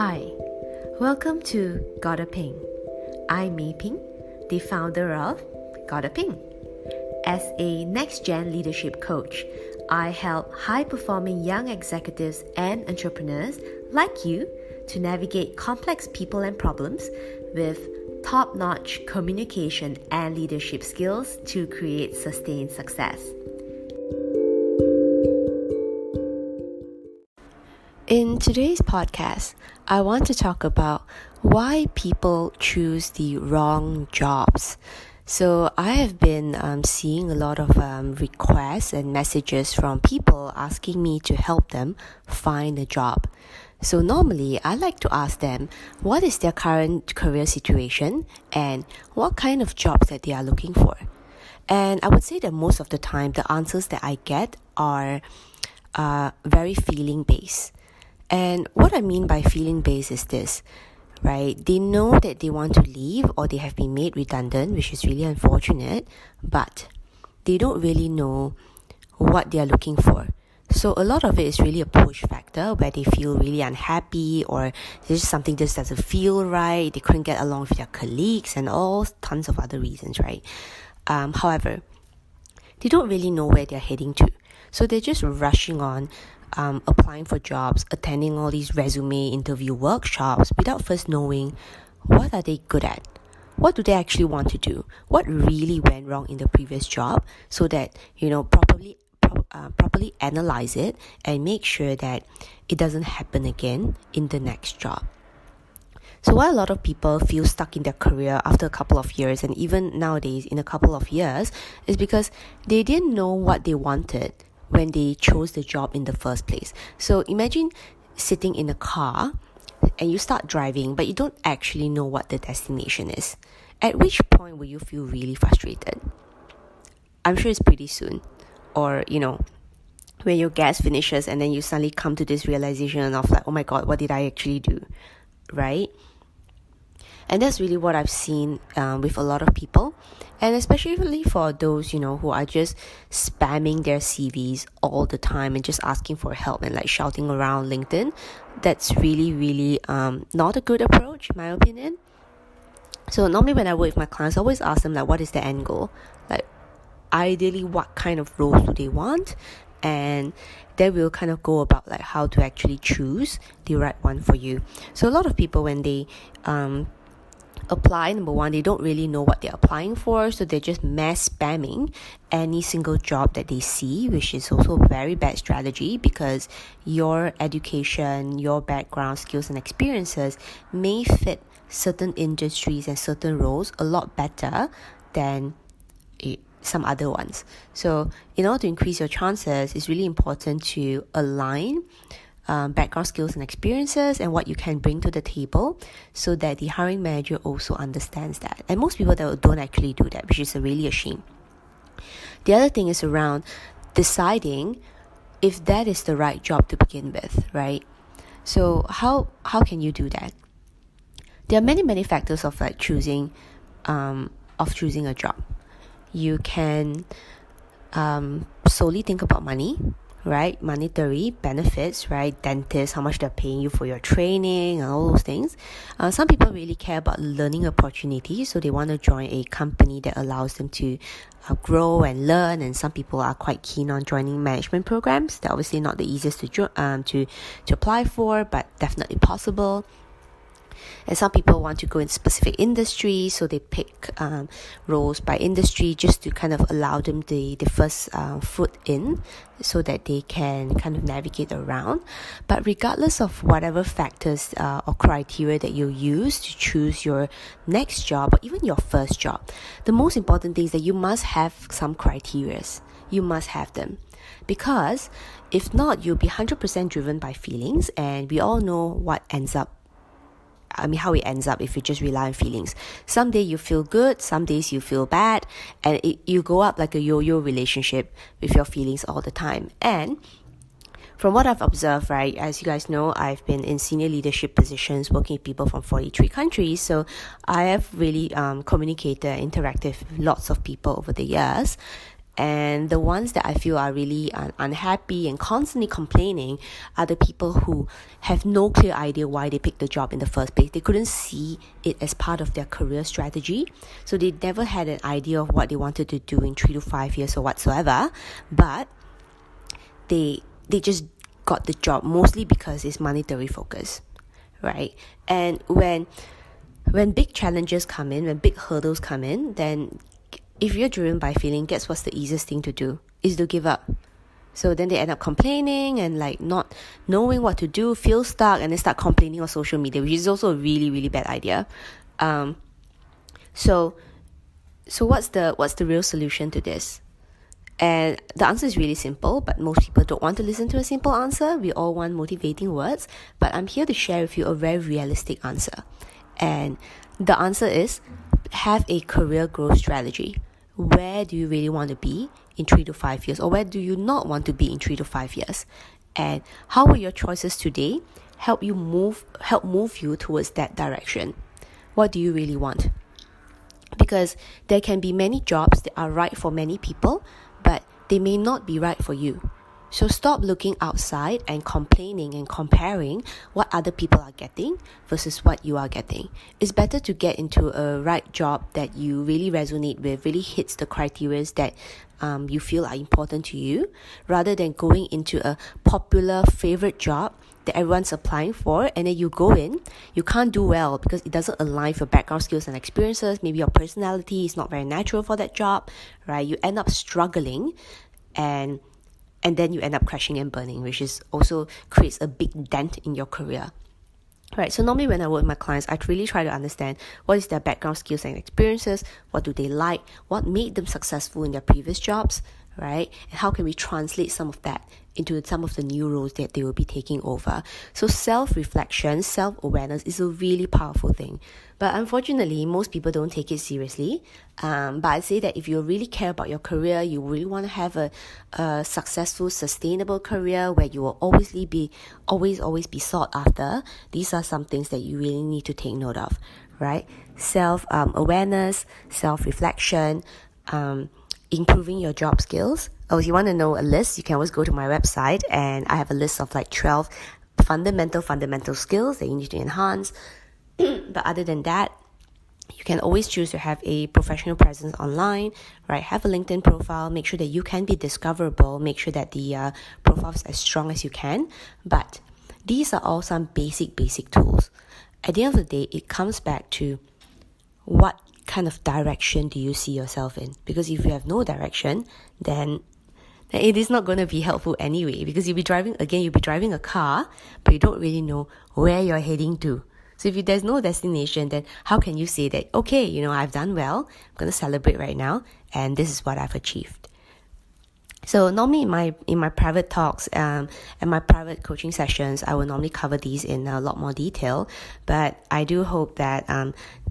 Hi, welcome to Gotta Ping. I'm Mei Ping, the founder of Gotta Ping. As a next-gen leadership coach, I help high-performing young executives and entrepreneurs like you to navigate complex people and problems with top-notch communication and leadership skills to create sustained success. In today's podcast, I want to talk about why people choose the wrong jobs. So I have been seeing a lot of requests and messages from people asking me to help them find a job. So normally I like to ask them what is their current career situation and what kind of jobs that they are looking for. And I would say that most of the time the answers that I get are very feeling based. And what I mean by feeling based is this, right? They know that they want to leave or they have been made redundant, which is really unfortunate, but they don't really know what they are looking for. So a lot of it is really a push factor where they feel really unhappy or there's just something just doesn't feel right. They couldn't get along with their colleagues and all tons of other reasons, right? However, they don't really know where they're heading to. So they're just rushing on, applying for jobs, attending all these resume interview workshops without first knowing what are they good at, what do they actually want to do, what really went wrong in the previous job, so that properly analyze it and make sure that it doesn't happen again in the next job. So why a lot of people feel stuck in their career after a couple of years and even nowadays in a couple of years is because they didn't know what they wanted when they chose the job in the first place. So imagine sitting in a car and you start driving, but you don't actually know what the destination is. At which point will you feel really frustrated? I'm sure it's pretty soon. Or, when your gas finishes and then you suddenly come to this realization of like, oh my God, what did I actually do? Right? And that's really what I've seen with a lot of people. And especially for those, who are just spamming their CVs all the time and just asking for help and like shouting around LinkedIn. That's really, really not a good approach, in my opinion. So normally when I work with my clients, I always ask them like, what is the end goal? Like, ideally, what kind of roles do they want? And then we'll kind of go about like how to actually choose the right one for you. So a lot of people, when they apply, number one, they don't really know what they're applying for, so they're just mass spamming any single job that they see, which is also a very bad strategy because your education, your background, skills and experiences may fit certain industries and certain roles a lot better than some other ones. So in order to increase your chances, it's really important to align background, skills and experiences and what you can bring to the table so that the hiring manager also understands that. And most people don't actually do that, which is really a shame. The other thing is around deciding if that is the right job to begin with, right? So how can you do that? There are many factors of like choosing a job. You can solely think about money, right? Monetary benefits, right? Dentists, how much they're paying you for your training and all those things. Some people really care about learning opportunities, so they want to join a company that allows them to grow and learn. And some people are quite keen on joining management programs. They're obviously not the easiest to apply for, but definitely possible. And some people want to go in specific industries, so they pick roles by industry just to kind of allow them the first foot in so that they can kind of navigate around. But regardless of whatever factors or criteria that you use to choose your next job or even your first job, the most important thing is that you must have some criteria. You must have them. Because if not, you'll be 100% driven by feelings, and we all know how it ends up if you just rely on feelings. Some day you feel good, some days you feel bad, and you go up like a yo-yo relationship with your feelings all the time. And from what I've observed, right, as you guys know, I've been in senior leadership positions working with people from 43 countries. So I have really communicated and interacted with lots of people over the years. And the ones that I feel are really unhappy and constantly complaining are the people who have no clear idea why they picked the job in the first place. They couldn't see it as part of their career strategy. So they never had an idea of what they wanted to do in 3 to 5 years or whatsoever. But they just got the job mostly because it's monetary focus, right? And when big challenges come in, when big hurdles come in, then if you're driven by feeling, guess what's the easiest thing to do? Is to give up. So then they end up complaining and like not knowing what to do, feel stuck, and then start complaining on social media, which is also a really, really bad idea. So what's the real solution to this? And the answer is really simple, but most people don't want to listen to a simple answer. We all want motivating words, but I'm here to share with you a very realistic answer. And the answer is have a career growth strategy. Where do you really want to be in 3 to 5 years, or where do you not want to be in 3 to 5 years? And how will your choices today help move you towards that direction? What do you really want? Because there can be many jobs that are right for many people, but they may not be right for you. So stop looking outside and complaining and comparing what other people are getting versus what you are getting. It's better to get into a right job that you really resonate with, really hits the criteria that you feel are important to you, rather than going into a popular favorite job that everyone's applying for, and then you go in, you can't do well because it doesn't align with your background, skills and experiences. Maybe your personality is not very natural for that job, right? You end up struggling and then you end up crashing and burning, which is also creates a big dent in your career. Right, so normally when I work with my clients, I really try to understand what is their background, skills and experiences, what do they like, what made them successful in their previous jobs, right? And how can we translate some of that into some of the new roles that they will be taking over. So self-reflection, self-awareness is a really powerful thing. But unfortunately, most people don't take it seriously. But I'd say that if you really care about your career, you really want to have a successful, sustainable career where you will always be sought after, these are some things that you really need to take note of, right? Self-awareness, self-reflection, improving your job skills. Oh, if you want to know a list, you can always go to my website, and I have a list of like 12 fundamental skills that you need to enhance. But other than that, you can always choose to have a professional presence online, right? Have a LinkedIn profile, make sure that you can be discoverable, make sure that the profile is as strong as you can. But these are all some basic tools. At the end of the day, it comes back to what kind of direction do you see yourself in? Because if you have no direction, then it is not going to be helpful anyway, because you'll be driving a car, but you don't really know where you're heading to. So if there's no destination, then how can you say that, okay, I've done well, I'm going to celebrate right now, and this is what I've achieved. So normally in my private talks and my private coaching sessions, I will normally cover these in a lot more detail. But I do hope that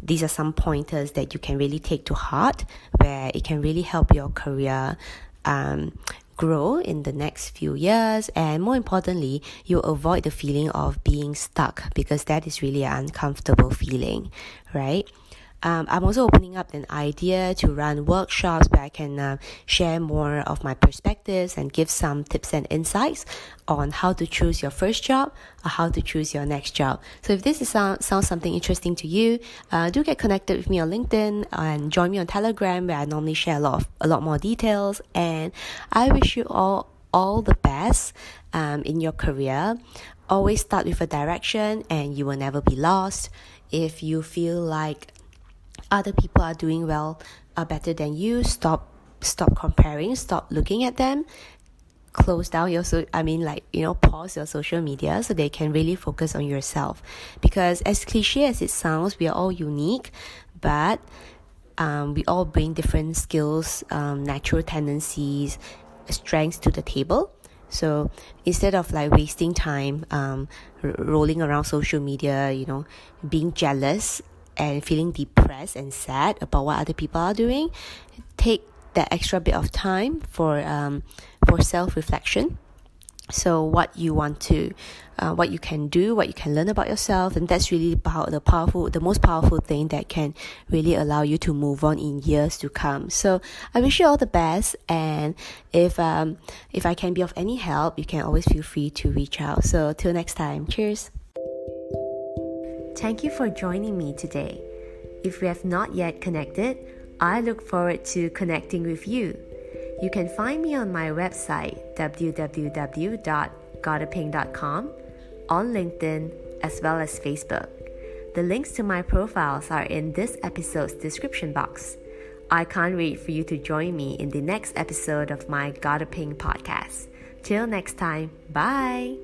these are some pointers that you can really take to heart, where it can really help your career grow in the next few years, and more importantly, you'll avoid the feeling of being stuck, because that is really an uncomfortable feeling, right? I'm also opening up an idea to run workshops where I can share more of my perspectives and give some tips and insights on how to choose your first job or how to choose your next job. So if this sounds something interesting to you, do get connected with me on LinkedIn and join me on Telegram, where I normally share a lot more details. And I wish you all the best in your career. Always start with a direction, and you will never be lost. If you feel like other people are doing well, are better than you, stop comparing, stop looking at them, close down pause your social media so they can really focus on yourself. Because as cliche as it sounds, we are all unique, but we all bring different skills, natural tendencies, strengths to the table. So instead of wasting time rolling around social media, being jealous and feeling depressed and sad about what other people are doing, take that extra bit of time for self-reflection, So what you want to, what you can do, what you can learn about yourself, and that's really the most powerful thing that can really allow you to move on in years to come. So I wish you all the best, and if I can be of any help, you can always feel free to reach out. So till next time, cheers. Thank you for joining me today. If we have not yet connected, I look forward to connecting with you. You can find me on my website www.gottaping.com, on LinkedIn, as well as Facebook. The links to my profiles are in this episode's description box. I can't wait for you to join me in the next episode of my Gotta Ping podcast. Till next time, bye!